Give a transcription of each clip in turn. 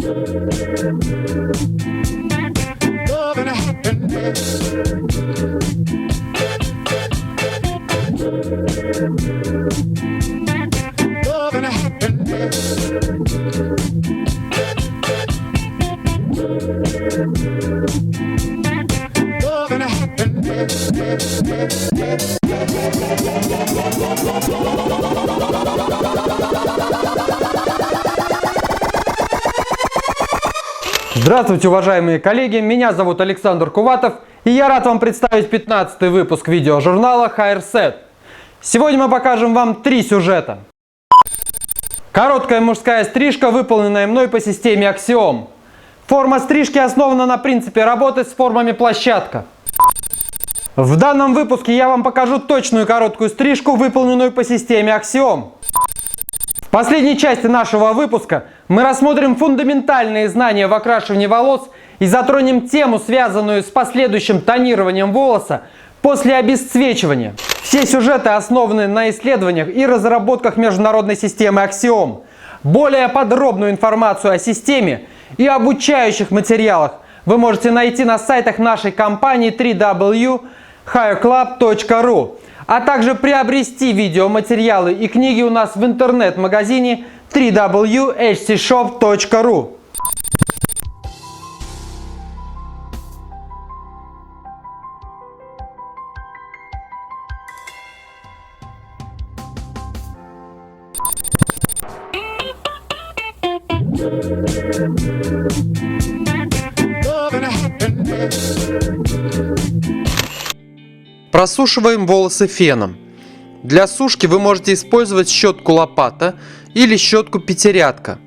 Love and happiness. Love and happiness. Love and happiness. Здравствуйте, уважаемые коллеги, меня зовут Александр Куватов, и я рад вам представить 15-й выпуск видеожурнала HairSet. Сегодня мы покажем вам 3 сюжета. Короткая мужская стрижка, выполненная мной по системе Axiom. Форма стрижки основана на принципе работы с формами площадка. В данном выпуске я вам покажу точную короткую стрижку, выполненную по системе Axiom. В последней части нашего выпуска мы рассмотрим фундаментальные знания в окрашивании волос и затронем тему, связанную с последующим тонированием волоса после обесцвечивания. Все сюжеты основаны на исследованиях и разработках международной системы Axiom. Более подробную информацию о системе и обучающих материалах вы можете найти на сайтах нашей компании www.hairclub.ru, а также приобрести видеоматериалы и книги у нас в интернет-магазине www.htshop.ru. Просушиваем волосы феном. Для сушки вы можете использовать щетку лопата или щетку пятирядка.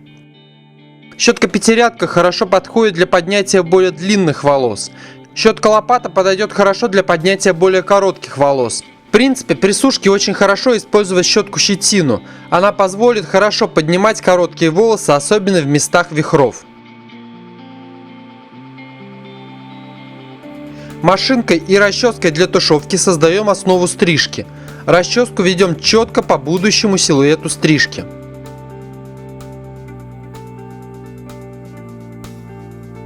Щетка пятирядка хорошо подходит для поднятия более длинных волос. Щетка лопата подойдет хорошо для поднятия более коротких волос. В принципе, при сушке очень хорошо использовать щетку щетину. Она позволит хорошо поднимать короткие волосы, особенно в местах вихров. Машинкой и расческой для тушевки создаем основу стрижки. Расческу ведем четко по будущему силуэту стрижки.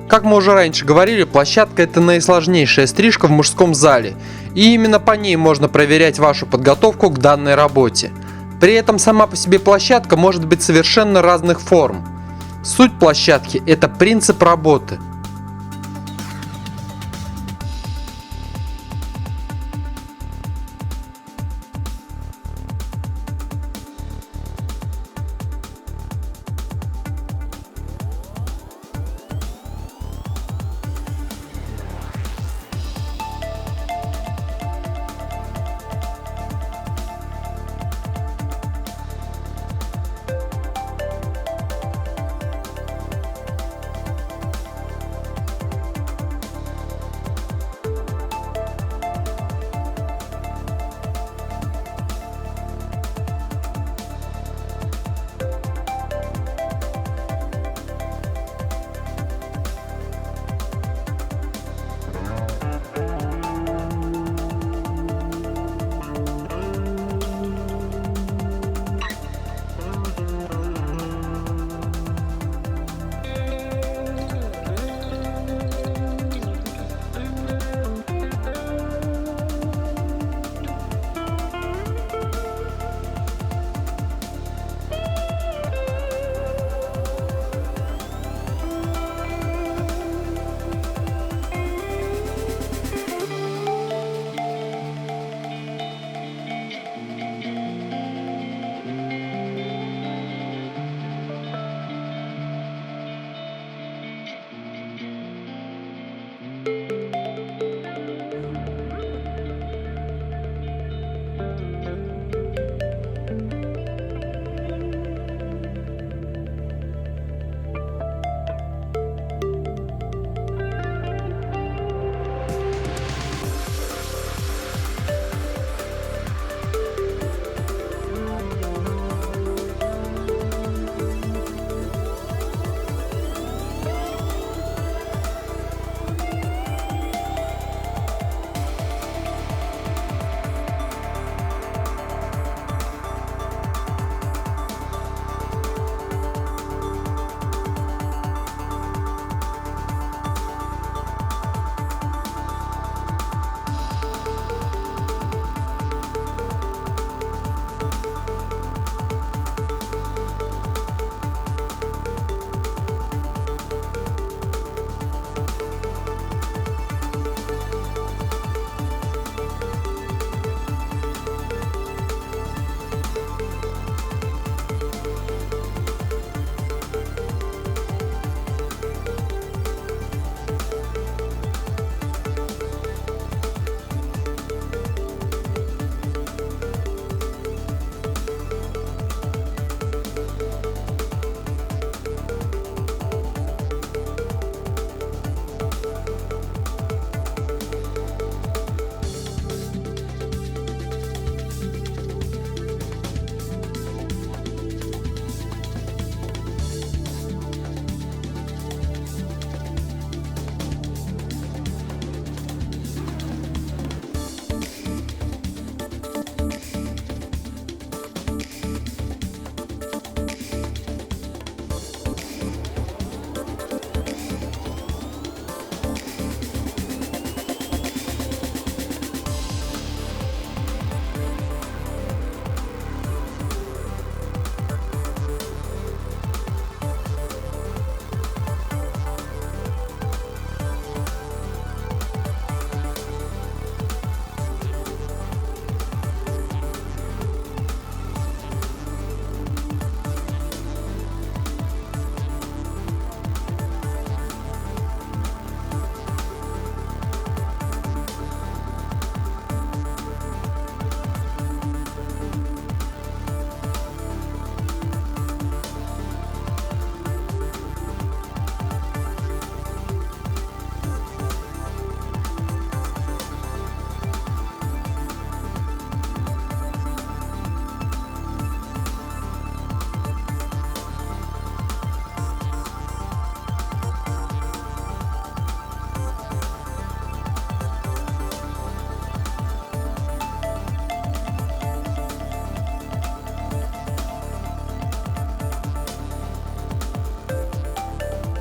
Как мы уже раньше говорили, площадка — это наисложнейшая стрижка в мужском зале, и именно по ней можно проверять вашу подготовку к данной работе. При этом сама по себе площадка может быть совершенно разных форм. Суть площадки — это принцип работы.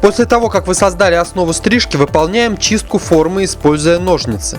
После того, как вы создали основу стрижки, выполняем чистку формы, используя ножницы.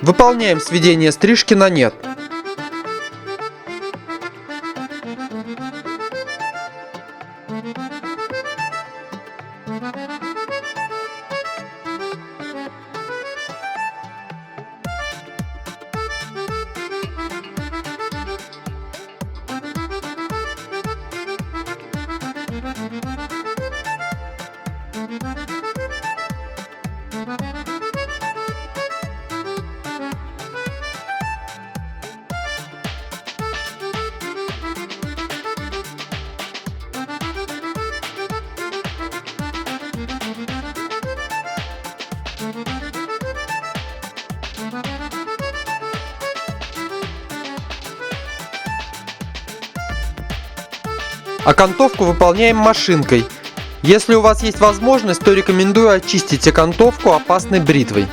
Выполняем сведение стрижки на нет. Окантовку выполняем машинкой. Если у вас есть возможность, то рекомендую очистить окантовку опасной бритвой.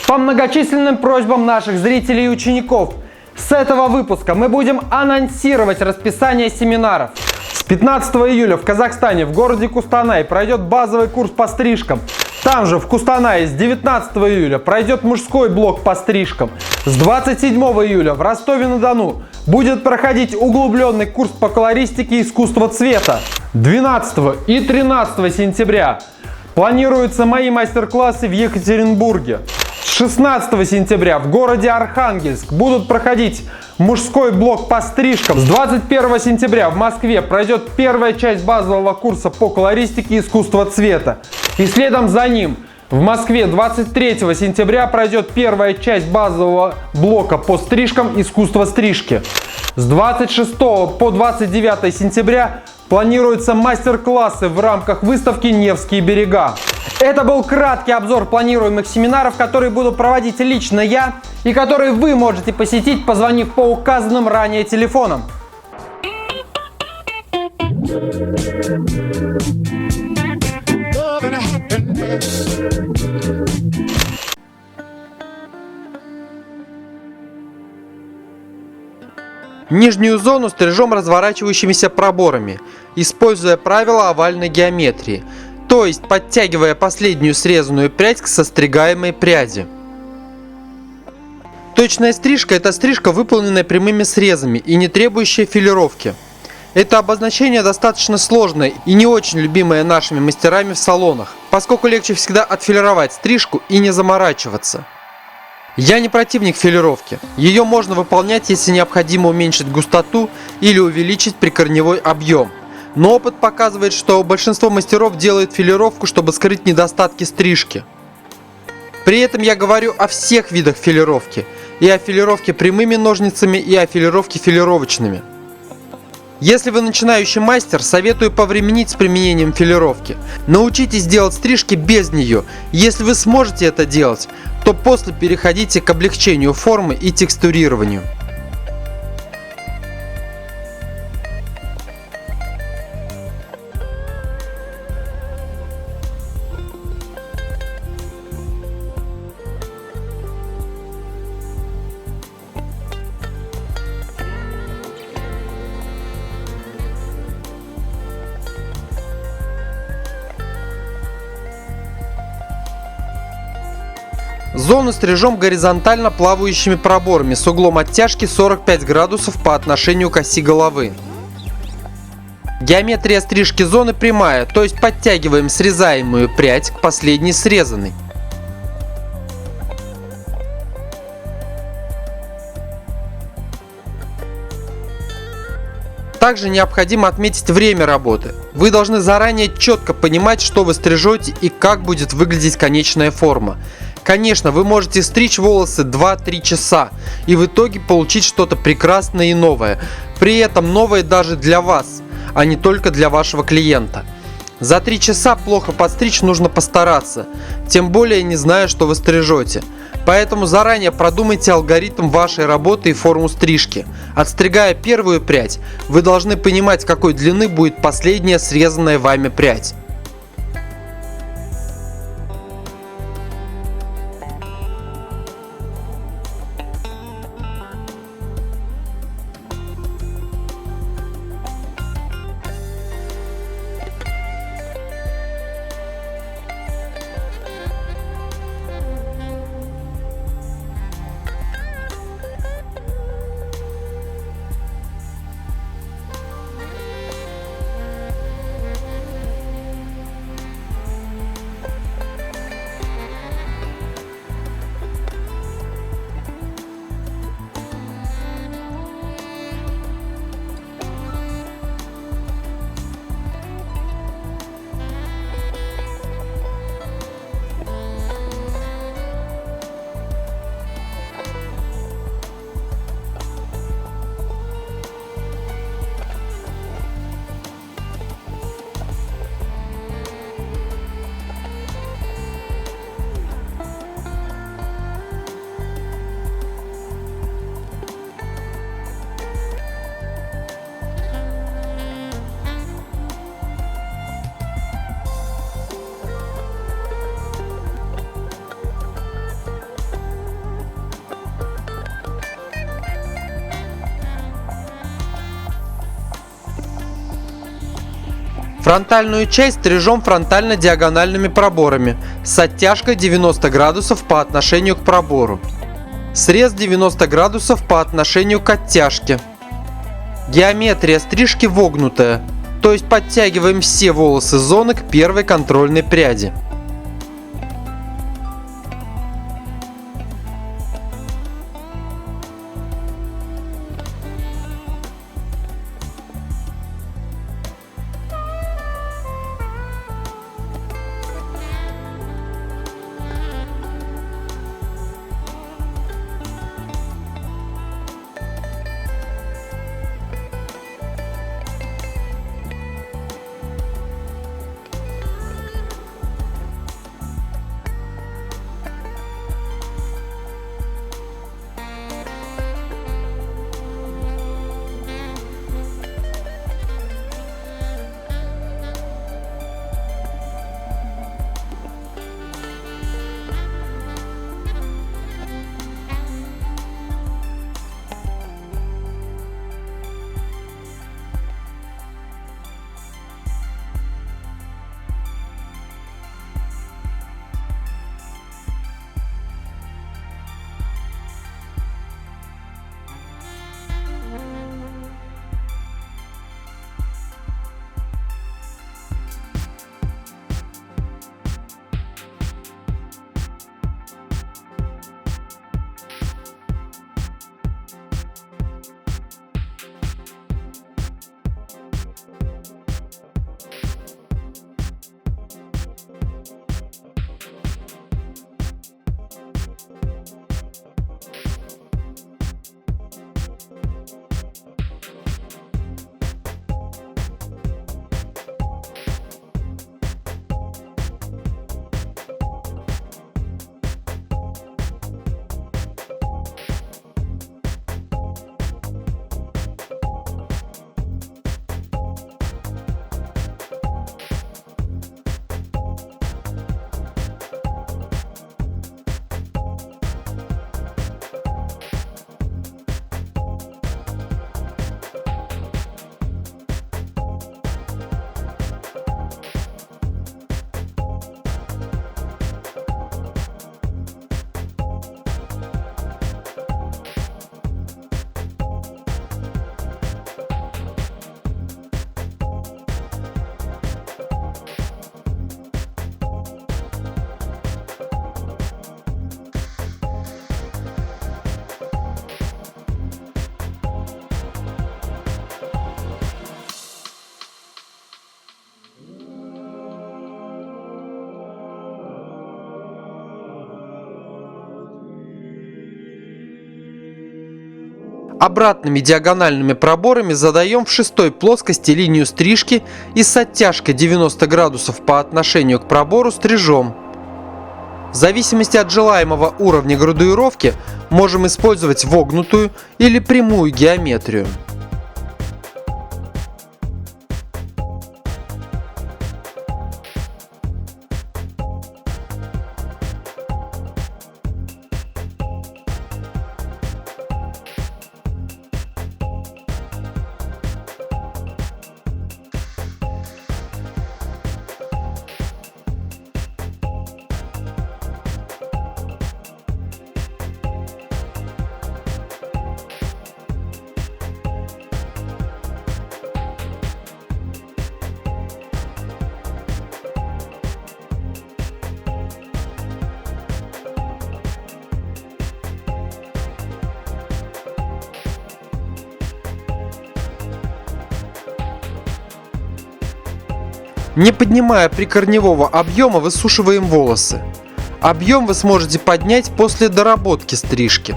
По многочисленным просьбам наших зрителей и учеников, с этого выпуска мы будем анонсировать расписание семинаров. С 15 июля в Казахстане, в городе Кустанай, пройдет базовый курс по стрижкам. Там же в Кустанае с 19 июля пройдет мужской блок по стрижкам. С 27 июля в Ростове-на-Дону будет проходить углубленный курс по колористике и искусству цвета. 12 и 13 сентября планируются мои мастер-классы в Екатеринбурге. С 16 сентября в городе Архангельск будут проходить мужской блок по стрижкам. С 21 сентября в Москве пройдет первая часть базового курса по колористике и искусству цвета. И следом за ним в Москве 23 сентября пройдет первая часть базового блока по стрижкам искусства стрижки. С 26 по 29 сентября планируются мастер-классы в рамках выставки «Невские берега». Это был краткий обзор планируемых семинаров, которые буду проводить лично я и которые вы можете посетить, позвонив по указанным ранее телефонам. Love and happiness. Нижнюю зону стрижем разворачивающимися проборами, используя правила овальной геометрии, то есть подтягивая последнюю срезанную прядь к состригаемой пряди. Точная стрижка – это стрижка, выполненная прямыми срезами и не требующая филировки. Это обозначение достаточно сложное и не очень любимое нашими мастерами в салонах, поскольку легче всегда отфилировать стрижку и не заморачиваться. Я не противник филировки. Ее можно выполнять, если необходимо уменьшить густоту или увеличить прикорневой объем. Но опыт показывает, что большинство мастеров делают филировку, чтобы скрыть недостатки стрижки. При этом я говорю о всех видах филировки. И о филировке прямыми ножницами, и о филировке филировочными. Если вы начинающий мастер, советую повременить с применением филировки. Научитесь делать стрижки без нее. Если вы сможете это делать, то после переходите к облегчению формы и текстурированию. Зону стрижем горизонтально плавающими проборами с углом оттяжки 45 градусов по отношению к оси головы. Геометрия стрижки зоны прямая, то есть подтягиваем срезаемую прядь к последней срезанной. Также необходимо отметить время работы. Вы должны заранее четко понимать, что вы стрижете и как будет выглядеть конечная форма. Конечно, вы можете стричь волосы 2-3 часа и в итоге получить что-то прекрасное и новое. При этом новое даже для вас, а не только для вашего клиента. За 3 часа плохо подстричь нужно постараться, тем более не зная, что вы стрижете. Поэтому заранее продумайте алгоритм вашей работы и форму стрижки. Отстригая первую прядь, вы должны понимать, какой длины будет последняя срезанная вами прядь. Фронтальную часть стрижем фронтально-диагональными проборами с оттяжкой 90 градусов по отношению к пробору. Срез 90 градусов по отношению к оттяжке. Геометрия стрижки вогнутая, то есть подтягиваем все волосы зоны к первой контрольной пряди. Обратными диагональными проборами задаем в шестой плоскости линию стрижки и с оттяжкой 90 градусов по отношению к пробору стрижем. В зависимости от желаемого уровня градуировки можем использовать вогнутую или прямую геометрию. Не поднимая прикорневого объема, высушиваем волосы. Объем вы сможете поднять после доработки стрижки.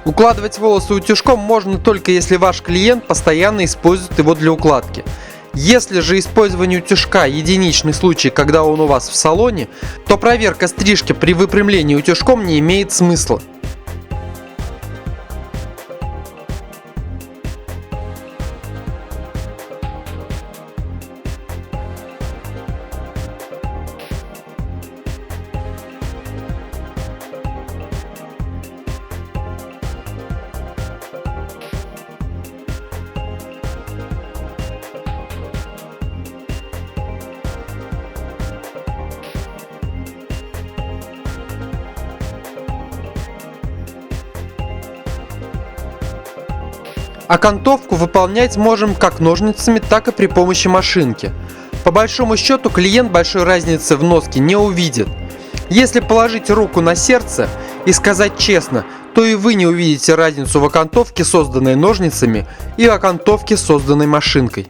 Укладывать волосы утюжком можно только если ваш клиент постоянно использует его для укладки. Если же использование утюжка единичный случай, когда он у вас в салоне, то проверка стрижки при выпрямлении утюжком не имеет смысла. Окантовку выполнять можем как ножницами, так и при помощи машинки. По большому счету клиент большой разницы в носке не увидит. Если положить руку на сердце и сказать честно, то и вы не увидите разницу в окантовке, созданной ножницами, и окантовке, созданной машинкой.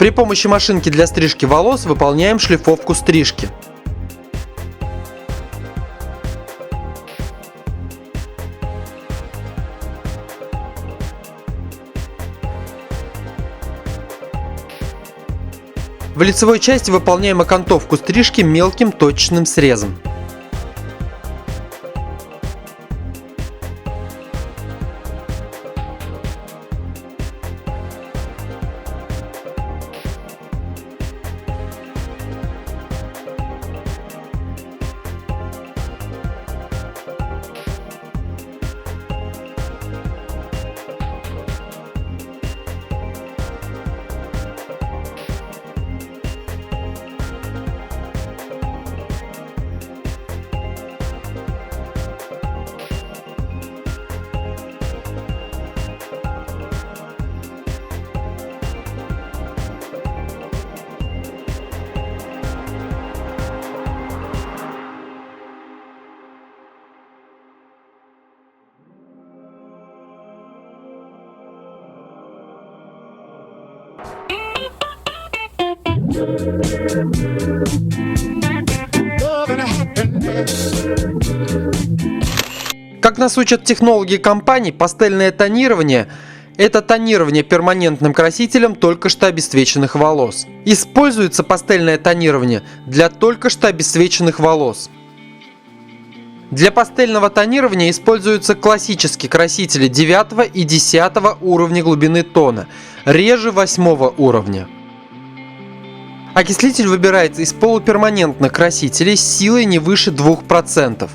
При помощи машинки для стрижки волос выполняем шлифовку стрижки. В лицевой части выполняем окантовку стрижки мелким точечным срезом. Как нас учат технологи компаний, пастельное тонирование – это тонирование перманентным красителем только что обесцвеченных волос. Используется пастельное тонирование для только что обесцвеченных волос. Для пастельного тонирования используются классические красители 9 и 10 уровня глубины тона, реже 8 уровня. Окислитель выбирается из полуперманентных красителей с силой не выше 2%.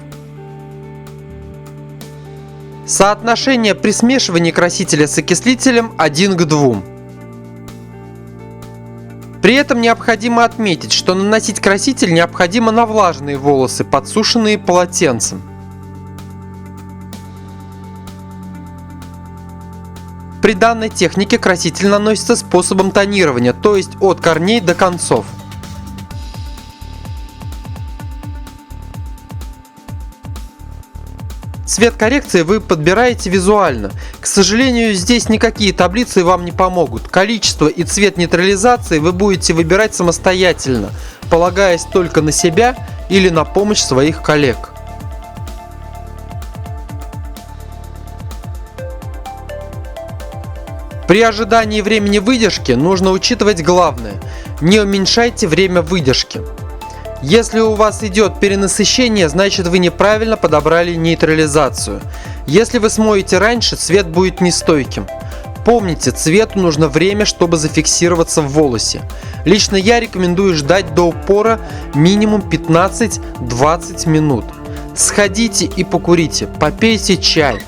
Соотношение при смешивании красителя с окислителем 1 к 2. При этом необходимо отметить, что наносить краситель необходимо на влажные волосы, подсушенные полотенцем. При данной технике краситель наносится способом тонирования, то есть от корней до концов. Цвет коррекции вы подбираете визуально. К сожалению, здесь никакие таблицы вам не помогут. Количество и цвет нейтрализации вы будете выбирать самостоятельно, полагаясь только на себя или на помощь своих коллег. При ожидании времени выдержки нужно учитывать главное – не уменьшайте время выдержки. Если у вас идет перенасыщение, значит вы неправильно подобрали нейтрализацию. Если вы смоете раньше, цвет будет нестойким. Помните, цвету нужно время, чтобы зафиксироваться в волосе. Лично я рекомендую ждать до упора минимум 15-20 минут. Сходите и покурите, попейте чай.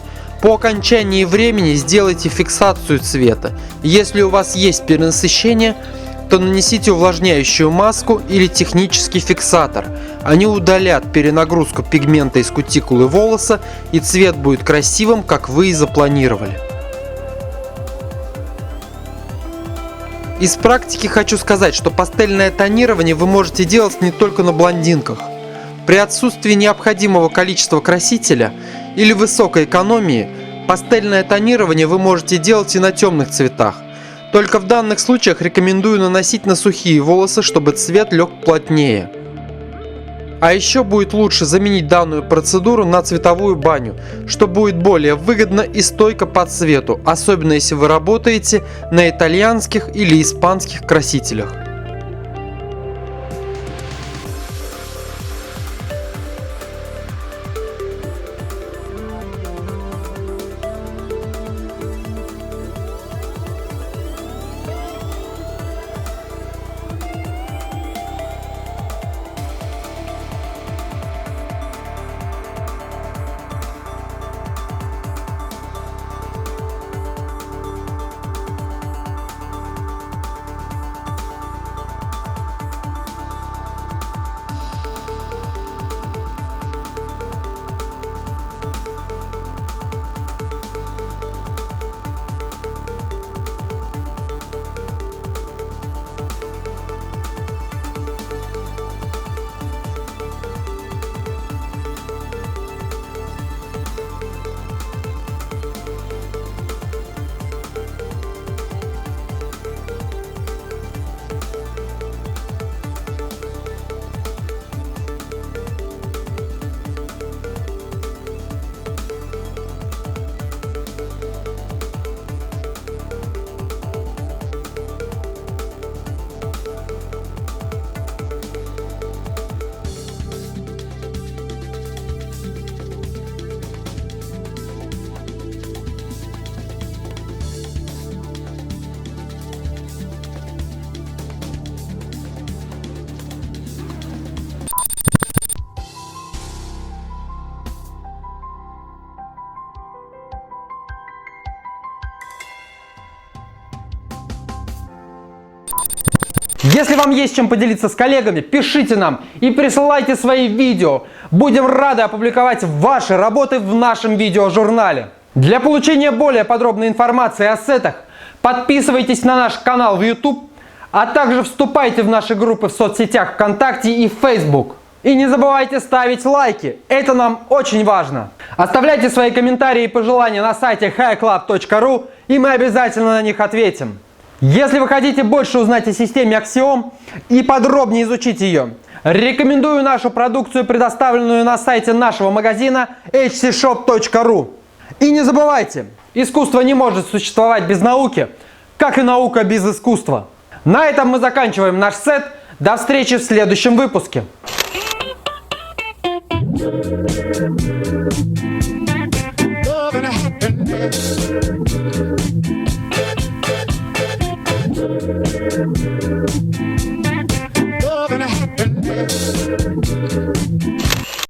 По окончании времени сделайте фиксацию цвета. Если у вас есть перенасыщение, то нанесите увлажняющую маску или технический фиксатор. Они удалят перенагрузку пигмента из кутикулы волоса, и цвет будет красивым, как вы и запланировали. Из практики хочу сказать, что пастельное тонирование вы можете делать не только на блондинках. При отсутствии необходимого количества красителя или высокой экономии, пастельное тонирование вы можете делать и на темных цветах. Только в данных случаях рекомендую наносить на сухие волосы, чтобы цвет лег плотнее. А еще будет лучше заменить данную процедуру на цветовую баню, что будет более выгодно и стойко по цвету, особенно если вы работаете на итальянских или испанских красителях. Если вам есть чем поделиться с коллегами, пишите нам и присылайте свои видео. Будем рады опубликовать ваши работы в нашем видеожурнале. Для получения более подробной информации о сетах подписывайтесь на наш канал в YouTube, а также вступайте в наши группы в соцсетях ВКонтакте и Facebook. И не забывайте ставить лайки, это нам очень важно. Оставляйте свои комментарии и пожелания на сайте hairclub.ru, и мы обязательно на них ответим. Если вы хотите больше узнать о системе Axiom и подробнее изучить ее, рекомендую нашу продукцию, предоставленную на сайте нашего магазина hcshop.ru. И не забывайте, искусство не может существовать без науки, как и наука без искусства. На этом мы заканчиваем наш сет. До встречи в следующем выпуске. Love and happiness.